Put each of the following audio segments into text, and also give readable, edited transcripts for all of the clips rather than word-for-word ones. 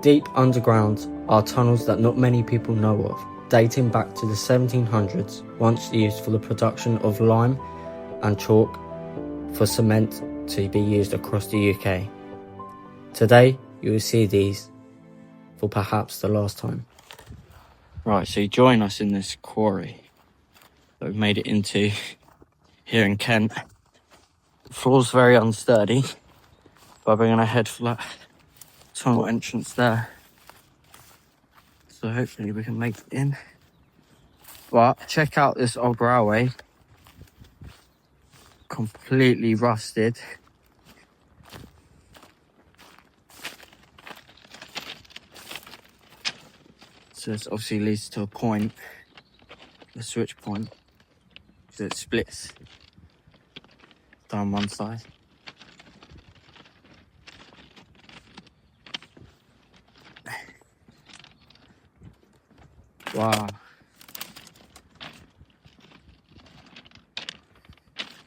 Deep underground are tunnels that not many people know of, dating back to the 1700s, once used for the production of lime and chalk for cement to be used across the UK. Today, you will see these for perhaps the last time. Right, so you join us in this quarry that we've made it into here in Kent. The floor's very unsturdy, but we're going to head for that tunnel entrance there. So hopefully we can make it in. But check out this old railway. Completely rusted. So this obviously leads to a point, a switch point, so it splits down one side. Wow.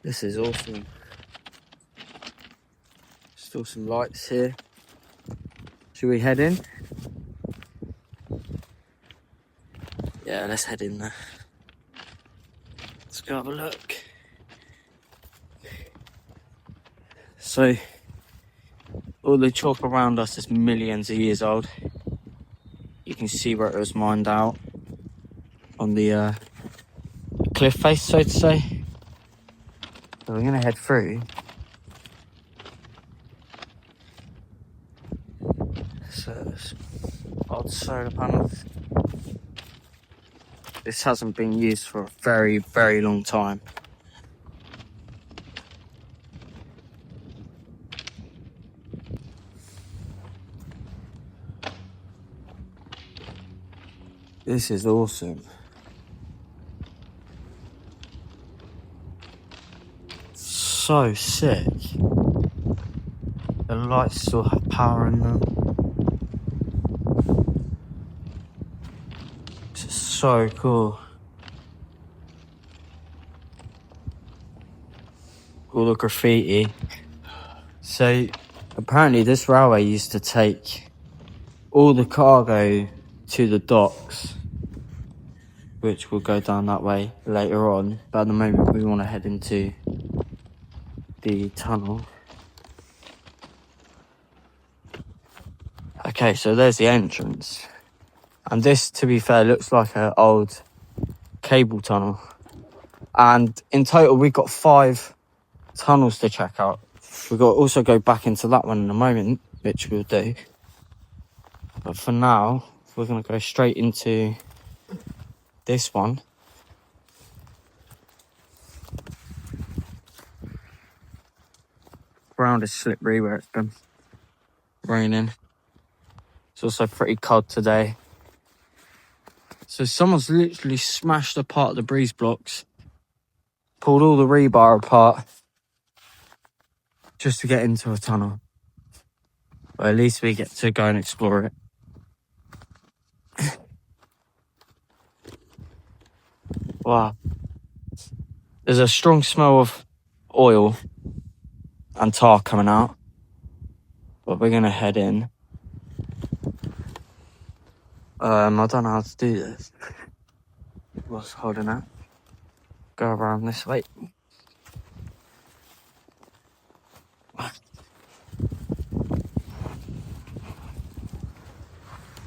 This is awesome. Still some lights here. Should we head in? Yeah, let's head in there. Let's go have a look. So, all the chalk around us is millions of years old. You can see where it was mined out on the cliff face, so to say. So we're gonna head through. So, odd solar panels. This hasn't been used for a very, very long time. This is awesome. So sick. The lights still have power in them. This is so cool. All the graffiti. So apparently this railway used to take all the cargo to the docks, which will go down that way later on, but at the moment we want to head into the tunnel. Okay, so there's the entrance, and this, to be fair, looks like an old cable tunnel, and in total we've got 5 tunnels to check out. We've got to also go back into that one in a moment, which we'll do, but for now we're going to go straight into this one. Ground is slippery where it's been raining. It's also pretty cold today. So someone's literally smashed apart the breeze blocks, pulled all the rebar apart just to get into a tunnel. But at least we get to go and explore it. Wow. There's a strong smell of oil and tar coming out. But we're going to head in. I don't know how to do this. What's holding that? Go around this way.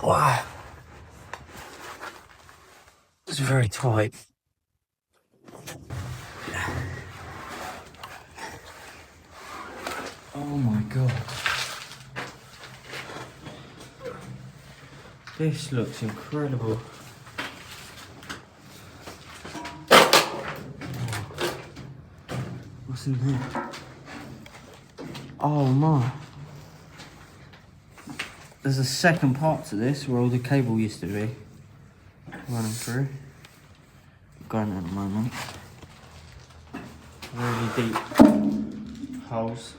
Wow. It's very tight. Oh my god. This looks incredible. What's in here? Oh my. There's a second part to this where all the cable used to be running through. Going in a moment. Really deep holes.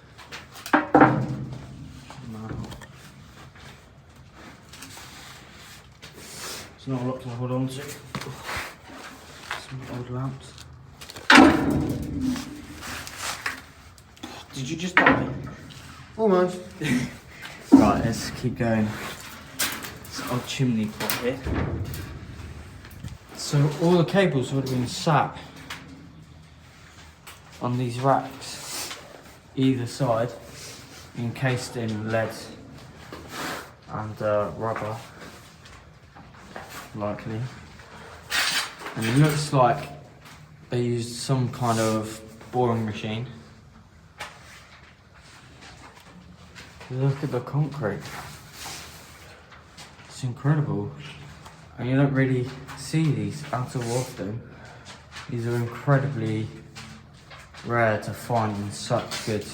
It's not a lot to hold on to. Some old lamps. Did you just die? Almost. Right, let's keep going. old chimney pot here. So all the cables would have been sat on these racks either side, encased in lead and rubber, likely. And it looks like they used some kind of boring machine. Look at the concrete. It's incredible. And you don't really see these out of often. These are incredibly rare to find in such good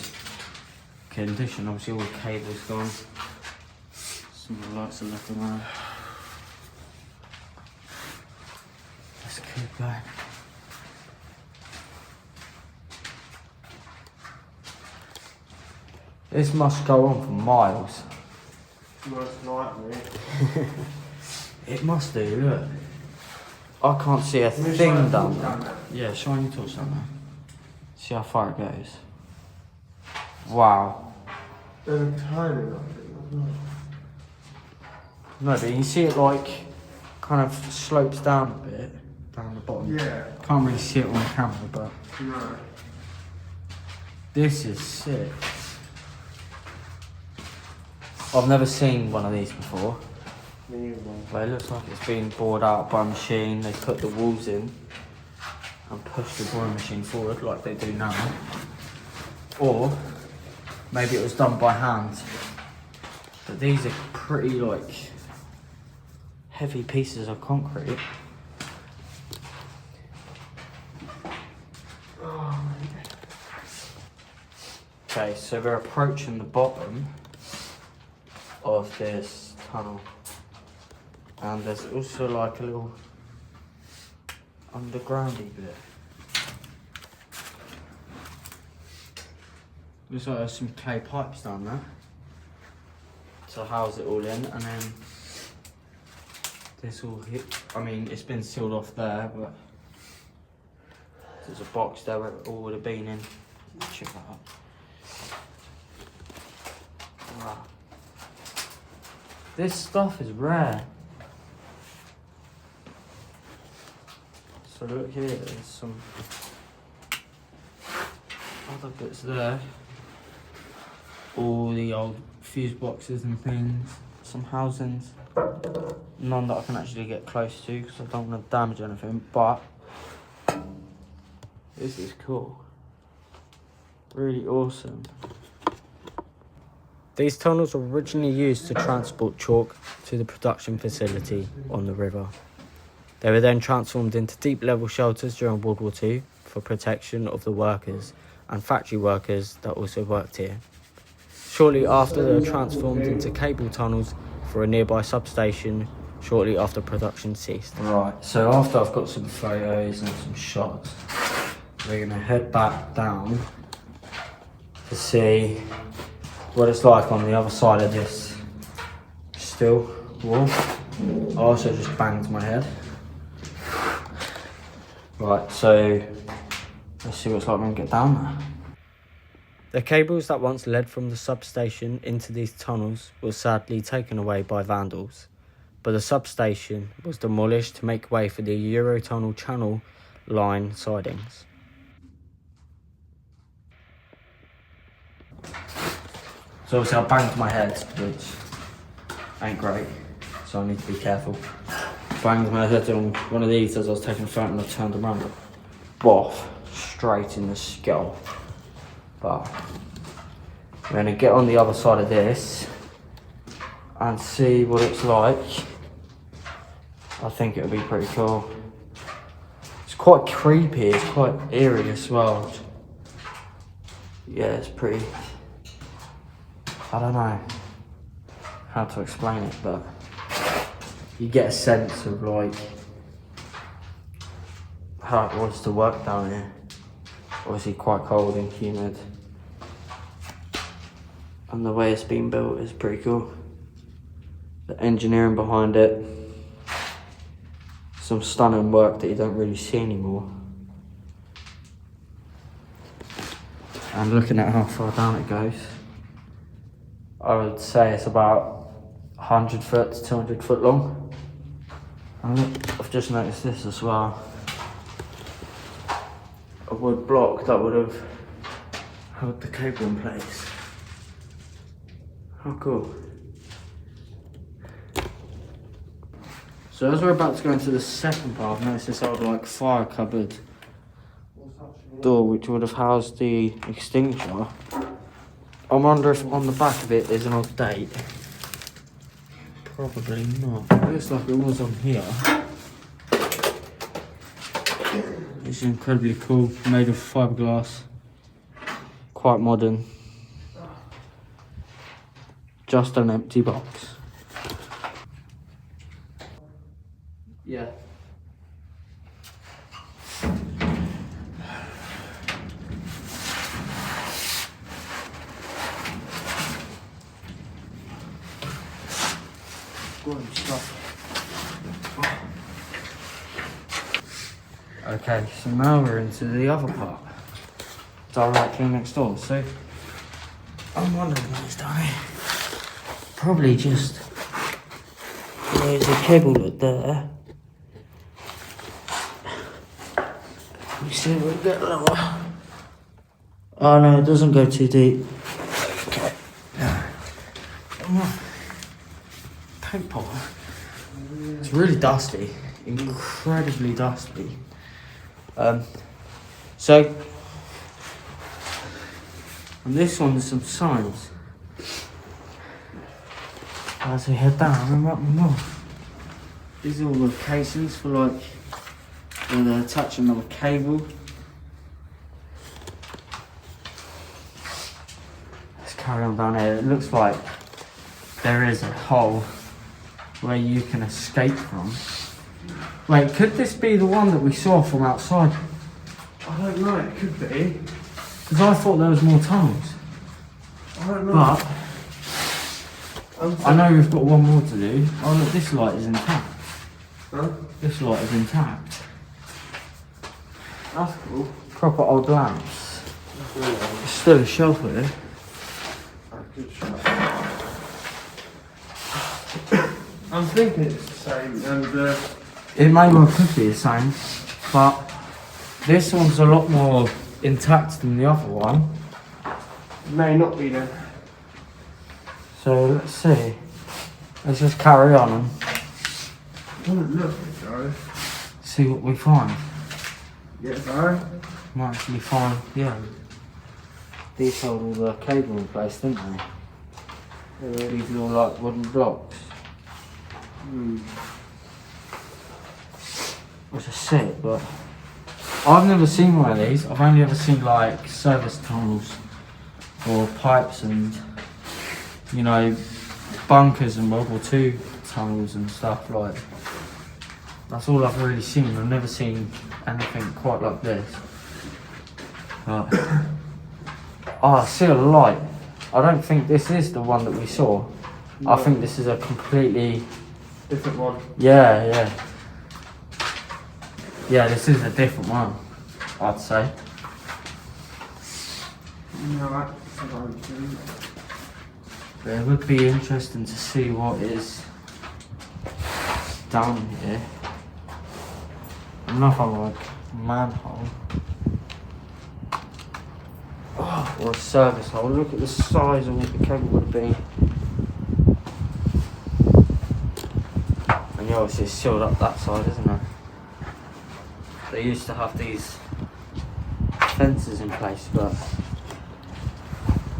condition. Obviously all the cables gone. Some of the lights are left around. Let's keep going. This must go on for miles. Most likely. It must do, look. I can't see a thing down there. Yeah, shine your torch down there. See how far it goes. Wow. They're tiny, I think. No, but you can see it like kind of slopes down a bit, down the bottom. Yeah. Can't really see it on the camera, but No. this is sick. I've never seen one of these before. Me either. But it looks like it's been bored out by a machine. They put the walls in and push the boring machine forward like they do now. Or maybe it was done by hand. But these are pretty like heavy pieces of concrete. Okay, so we're approaching the bottom of this tunnel. And there's also like a little undergroundy bit. Looks like there's some clay pipes down there to house it all in, and then this all hit. I mean, it's been sealed off there, but there's a box there where it all would have been in. Check that out. Wow. This stuff is rare. So look here, there's some other bits there. All the old fuse boxes and things. Some housings. None that I can actually get close to because I don't want to damage anything, but this is cool. Really awesome. These tunnels were originally used to transport chalk to the production facility on the river. They were then transformed into deep level shelters during World War II for protection of the workers and factory workers that also worked here. Shortly after, they were transformed into cable tunnels for a nearby substation shortly after production ceased. Right, so after I've got some photos and some shots, we're going to head back down to see what it's like on the other side of this steel wall. I also just banged my head. Right, so let's see what it's like when we get down there. The cables that once led from the substation into these tunnels were sadly taken away by vandals, but the substation was demolished to make way for the Eurotunnel channel line sidings. So obviously I banged my head, which ain't great, so I need to be careful. Banged my head on one of these as I was taking a photo and I turned around, boff, straight in the skull. But we're going to get on the other side of this and see what it's like. I think it'll be pretty cool. It's quite creepy, it's quite eerie as well. Yeah, it's pretty, I don't know how to explain it, but you get a sense of like how it was to work down here. Obviously quite cold and humid. And the way it's been built is pretty cool. The engineering behind it. Some stunning work that you don't really see anymore. And looking at how far down it goes, I would say it's about 100 foot to 200 foot long. And look, I've just noticed this as well. A wood block that would have held the cable in place. How cool. So as we're about to go into the second part, I've noticed this old like fire cupboard door which would have housed the extinguisher. I wonder if on the back of it there's an old date. Probably not. It looks like it was on here. It's incredibly cool, made of fiberglass. Quite modern. Just an empty box. Yeah. Good stuff. Okay, so now we're into the other part. Directly next door. So I'm wondering what it's done here. Probably just there's a cable look there. Let me see if we can get lower. Oh no, it doesn't go too deep. Okay. Paint pot. It's really dusty. Incredibly dusty. So on this one there's some signs. As we head down, we're up more. These are all the casings for like where they're attaching another cable. Let's carry on down here. It looks like there is a hole where you can escape from. Wait, could this be the one that we saw from outside? I don't know, it could be. Because I thought there was more tunnels. I don't know. But I know we've got one more to do. Oh look, this light is intact. Huh? This light is intact. That's cool. Proper old lamps. That's really nice. There's still a shelf here. Good shot. I'm thinking it's the same, and It may well could be the same, but this one's a lot more intact than the other one. may not be then. So let's see. Let's just carry on and Doesn't look it though. see what we find. Yeah, though. Might actually find, yeah. These hold all the cable in place, didn't they? Yeah. These are all like wooden blocks. Which are sick, but I've never seen one of these. I've only ever seen like service tunnels or pipes and, you know, bunkers and World War II tunnels and stuff like. That's all I've really seen. I've never seen anything quite like this. But, oh, I see a light. I don't think this is the one that we saw. No. I think this is a completely Different one. yeah. Yeah, this is a different one, I'd say. No, that's about two. But it would be interesting to see what is down here. Another like manhole. Oh, or a service hole. Look at the size of what the cable would have been. And yeah, obviously it's sealed up that side, isn't it? They used to have these fences in place, but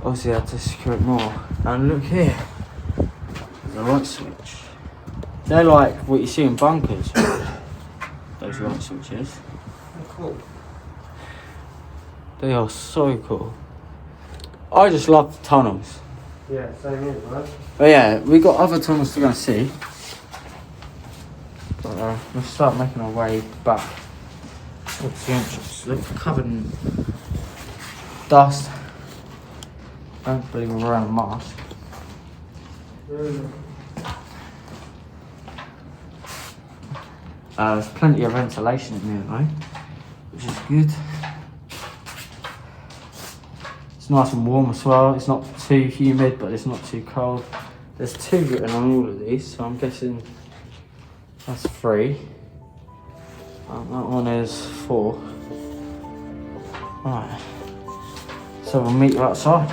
obviously I had to secure it more. And look here, there's a light switch. They're like what you see in bunkers, those light switches. Cool. They are so cool. I just love the tunnels. Yeah, same here, right? But yeah, we got other tunnels to go and see. But we'll start making our way back towards the entrance. Look, covered in dust. Don't believe we're wearing a mask. There's plenty of ventilation in here though, which is good. It's nice and warm as well. It's not too humid, but it's not too cold. There's 2 written on all of these, so I'm guessing that's 3. That one is 4. Right. So we'll meet you outside.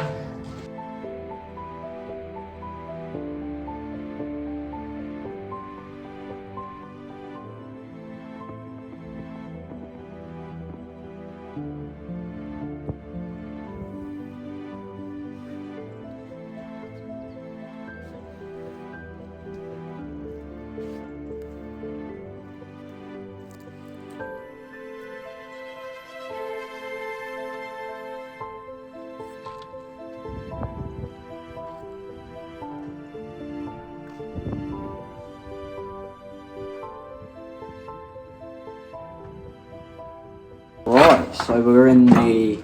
Right, so we're in the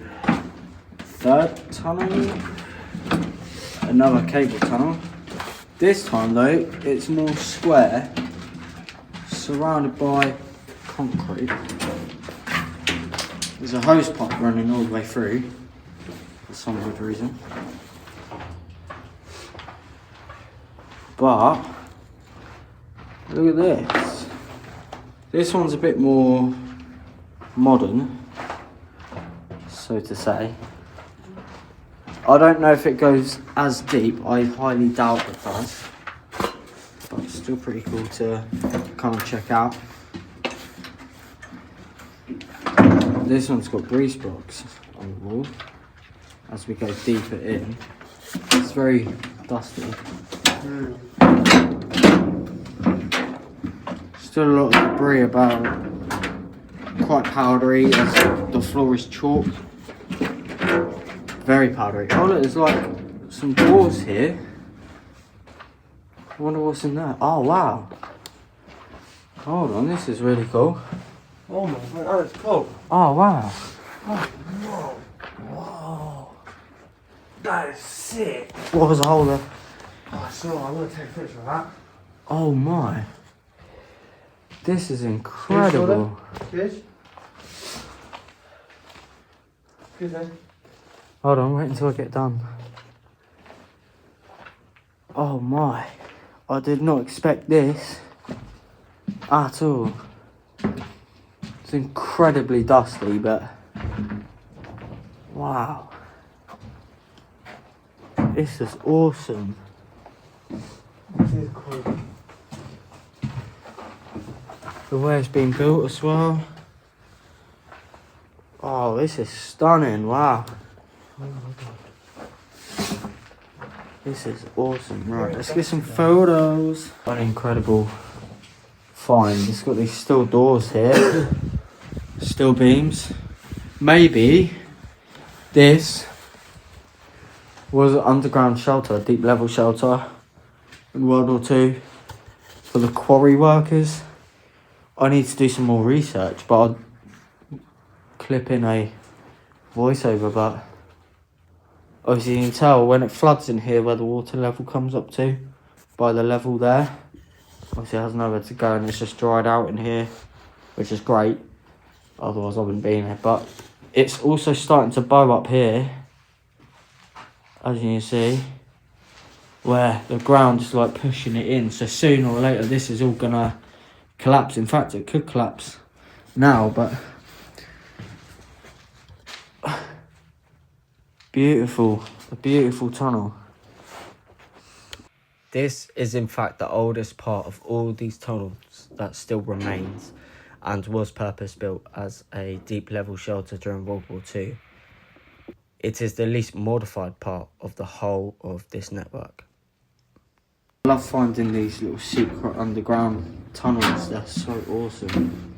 3rd tunnel, another cable tunnel. This time though, it's more square, surrounded by concrete. There's a hose pipe running all the way through, for some odd reason. But, look at this. This one's a bit more modern, so to say. I don't know if it goes as deep, I highly doubt it does, but it's still pretty cool to come and check out. This one's got grease blocks on the wall as we go deeper in. It's very dusty. Still a lot of debris about. Quite powdery, as the floor is chalk. Very powdery. Oh look, there's like some doors here. I wonder what's in there. Oh wow. Hold on, this is really cool. Oh my god, that's cool. Oh wow. Oh, whoa. Whoa. That is sick. What was the hole there? Oh, so I'm going to take a picture of that. Oh my. This is incredible. Cheers. Good then. Hold on, wait until I get done. Oh my. I did not expect this at all. It's incredibly dusty, but wow. This is awesome. This is cool. The way it's been built as well. Oh, this is stunning, wow. Oh my god. This is awesome. Right, let's get some photos. An incredible find. It's got these steel doors here. Steel beams. Maybe this was an underground shelter, a deep level shelter in World War II for the quarry workers. I need to do some more research, but I'll clip in a voiceover, but obviously you can tell when it floods in here where the water level comes up to, by the level there. Obviously it has nowhere to go and it's just dried out in here, which is great, otherwise I wouldn't be in here. But it's also starting to bow up here, as you can see, where the ground is like pushing it in, so sooner or later this is all gonna collapse. In fact, it could collapse now, but beautiful, a beautiful tunnel. This is in fact the oldest part of all these tunnels that still remains and was purpose built as a deep level shelter during World War II. It is the least modified part of the whole of this network. I love finding these little secret underground tunnels, they're so awesome.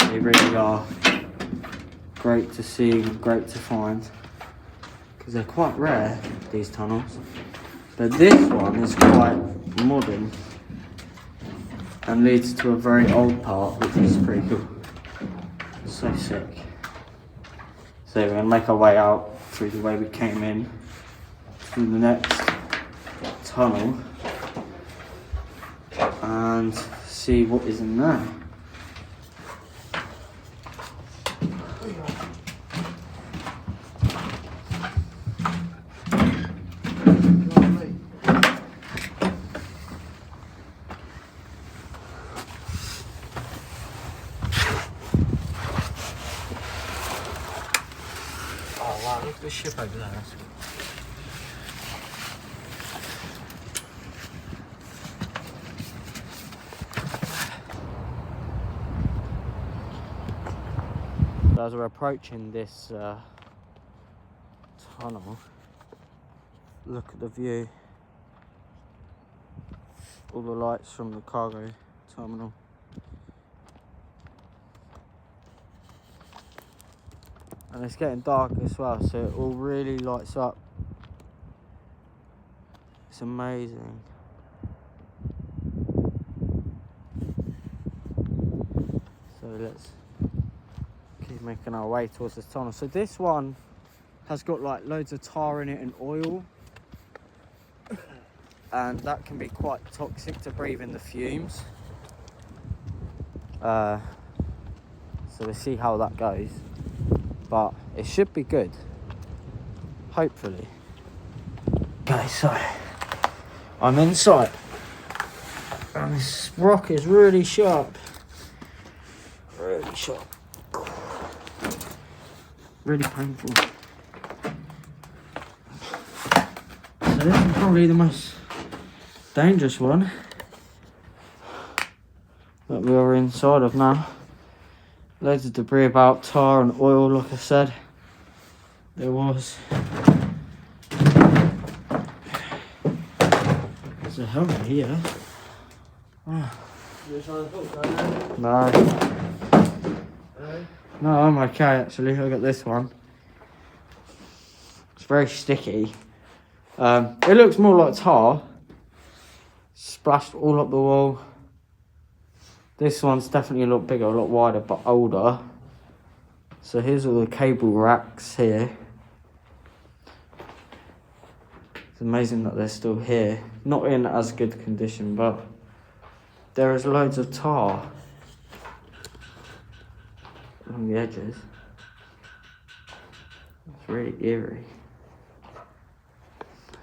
They really are great to see and great to find, because they're quite rare, these tunnels. But this one is quite modern and leads to a very old part, which is pretty cool. So sick. So we're going to make our way out through the way we came in through the next tunnel and see what is in there. ship over there. That's good. So as we're approaching this tunnel, look at the view. All the lights from the cargo terminal. And it's getting dark as well, so it all really lights up. It's amazing. So let's keep making our way towards this tunnel. So this one has got like loads of tar in it and oil. And that can be quite toxic to breathe in the fumes. So we'll see how that goes. But it should be good, hopefully. Okay, so I'm inside, and this rock is really sharp, really painful. So this is probably the most dangerous one that we are inside of now. Loads of debris about, tar and oil, like I said. There was. There's a helmet here. Oh. No. No, I'm okay actually. I got this one. It's very sticky. It looks more like tar. Splashed all up the wall. This one's definitely a lot bigger, a lot wider, but older. So here's all the cable racks here. It's amazing that they're still here. Not in as good condition, but there is loads of tar along the edges. It's really eerie.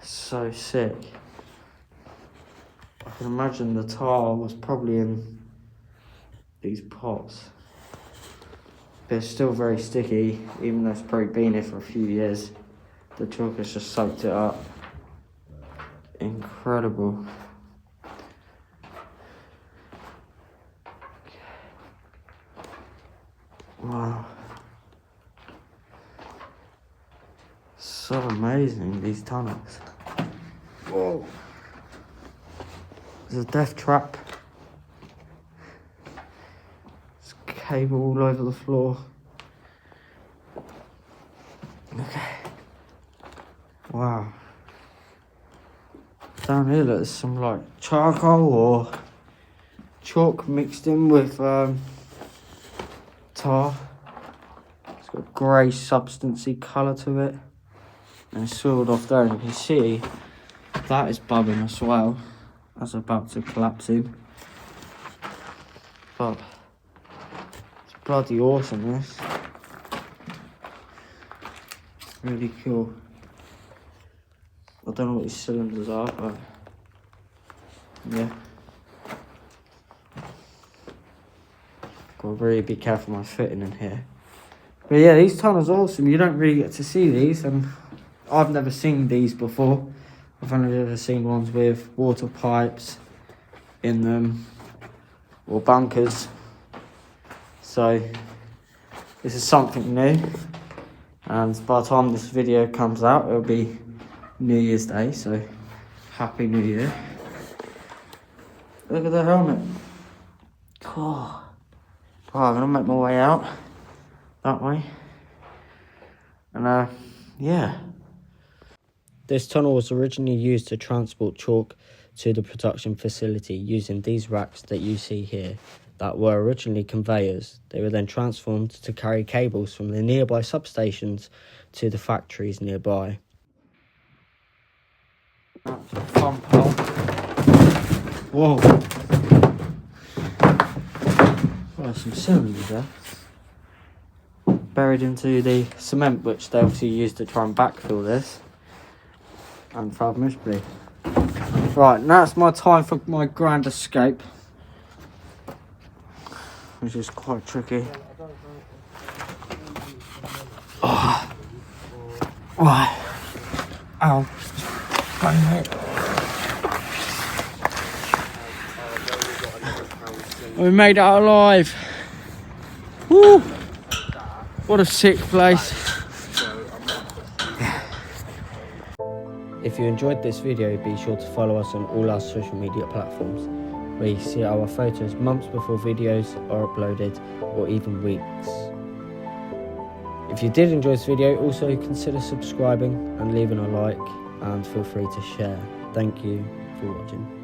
It's so sick. I can imagine the tar was probably in these pots. They're still very sticky, even though it's probably been here for a few years. The chalk has just soaked it up. Incredible. Wow. So amazing, these tunnels. Whoa. There's a death trap. Cable all over the floor. Okay. Wow. Down here, look, there's some like charcoal or chalk mixed in with tar. It's got a grey substancey colour to it. And it's soiled off there, and you can see that is bubbling as well. That's about to collapse in. But bloody awesome, this. Really cool. I don't know what these cylinders are, but yeah. Gotta really be careful my footing in here. But yeah, these tunnels are awesome. You don't really get to see these, and I've never seen these before. I've only ever seen ones with water pipes in them or bunkers. So this is something new, and by the time this video comes out, it'll be New Year's Day, so Happy New Year. Look at the helmet. Oh, I'm gonna make my way out that way, and yeah. This tunnel was originally used to transport chalk to the production facility using these racks that you see here that were originally conveyors. They were then transformed to carry cables from the nearby substations to the factories nearby. That's a pump hole. Whoa. Well, some cylinders there. Buried into the cement, which they obviously used to try and backfill this. And failed miserably. Right, now it's my time for my grand escape, which is quite tricky. Oh. Right. Ow. Bang it. We made it out alive. Woo! What a sick place. If you enjoyed this video, be sure to follow us on all our social media platforms, where you see our photos months before videos are uploaded, or even weeks. If you did enjoy this video, also consider subscribing and leaving a like, and feel free to share. Thank you for watching.